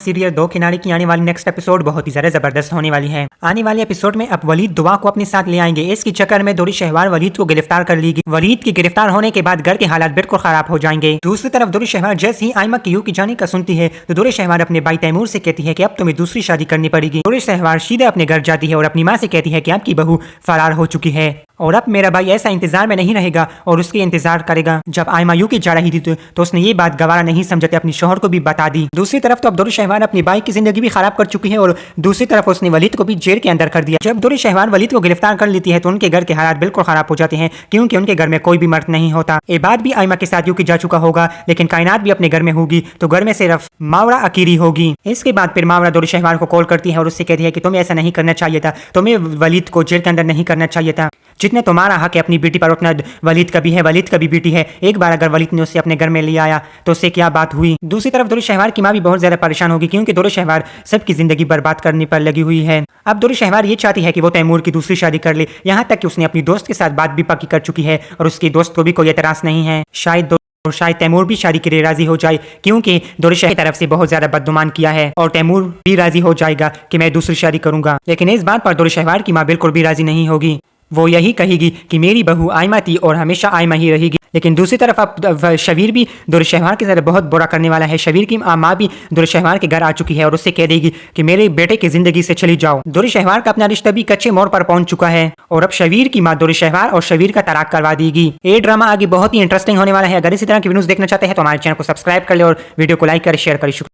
Serial दो किनारे की आने वाली नेक्स्ट एपिसोड बहुत ही ज्यादा जबरदस्त होने वाली है। आने वाले एपिसोड में अब वलीद दुआ को अपने साथ ले आएंगे। इसके चक्कर में दुर्र शहवार वलीद को गिरफ्तार कर लेगी। वलीद की गिरफ्तार होने के बाद घर के हालात बिल्कुल खराब हो जाएंगे। दूसरी तरफ दुर्र शहवार जैसे ही आयमा की की जाने का सुनती है तो दुर्र शहवार अपने भाई तैमूर से कहती है कि अब तुम्हें दूसरी शादी करनी पड़ेगी। दुर्र शहवार सीधे अपने घर जाती है और अपनी माँ से कहती है कि आपकी बहू फरार हो चुकी है और अब मेरा भाई ऐसा इंतजार में नहीं रहेगा और उसके इंतजार करेगा। जब आयमा की जा रही थी तो उसने ये बात गवारा नहीं समझते अपनी शोहर को भी बता दी। दूसरी तरफ तो अब दुर्र शहवार अपनी भाई की जिंदगी भी खराब कर चुकी है और दूसरी तरफ उसने वलीद को भी जेल के अंदर कर दिया। जब दुर्र शहवार वलीद को गिरफ्तार कर लेती है तो उनके घर के हालात बिल्कुल खराब हो जाते हैं क्योंकि उनके घर में कोई भी मर्द नहीं होता। ये बात भी आयमा के साथ की जा चुका होगा लेकिन कायनात भी अपने घर में होगी तो घर में सिर्फ मावरा अकीरी होगी। इसके बाद फिर मावरा दुर्र शहवार को कॉल करती है और उससे कहती है कि तुम्हें ऐसा नहीं करना चाहिए था, तुम्हें वलीद को जेल के अंदर नहीं करना चाहिए था। जितने तुम्हारा हक है अपनी बेटी पर उतना वलीद का भी है, वलीद का भी बेटी है। एक बार अगर वलीद ने उसे अपने घर में ले आया तो उससे क्या बात हुई। दूसरी तरफ दुर्र शहवार की माँ भी बहुत ज्यादा परेशान होगी क्योंकि दुर्र शहवार सबकी जिंदगी बर्बाद करने पर लगी हुई है। अब दुर्र शहवार ये चाहती है कि वो तैमूर की दूसरी शादी कर ले, यहाँ तक कि उसने अपनी दोस्त के साथ बात भी पक्की कर चुकी है और उसकी दोस्त को भी कोई एतराज नहीं है। शायद तैमूर भी शादी के लिए राजी हो जाए क्योंकि दुर्र शहवार की तरफ से बहुत ज्यादा बदगुमान किया है और तैमूर भी राजी हो जाएगा कि मैं दूसरी शादी करूंगा। लेकिन इस बात पर दुर्र शहवार की माँ बिल्कुल भी राजी नहीं होगी। वो यही कहेगी कि मेरी बहू आयमा थी और हमेशा आयमा ही रहेगी। लेकिन दूसरी तरफ अब शबीर भी दुर्र शहवार के साथ बहुत बुरा करने वाला है। शबीर की माँ भी दुर्र शहवार के घर आ चुकी है और उससे कह देगी कि मेरे बेटे की जिंदगी से चली जाओ। दुर्र शहवार का अपना रिश्ता भी कच्चे मोड़ पर पहुंच चुका है और अब शबीर की माँ दुर्र शहवार और शबीर का तलाक करवा देगी। ये ड्रामा आगे बहुत ही इंटरेस्टिंग होने वाला है। अगर इसी तरह की वीडियोस देखना चाहते हैं तो हमारे चैनल को सब्सक्राइब कर ले और वीडियो को लाइक कर शेयर करें।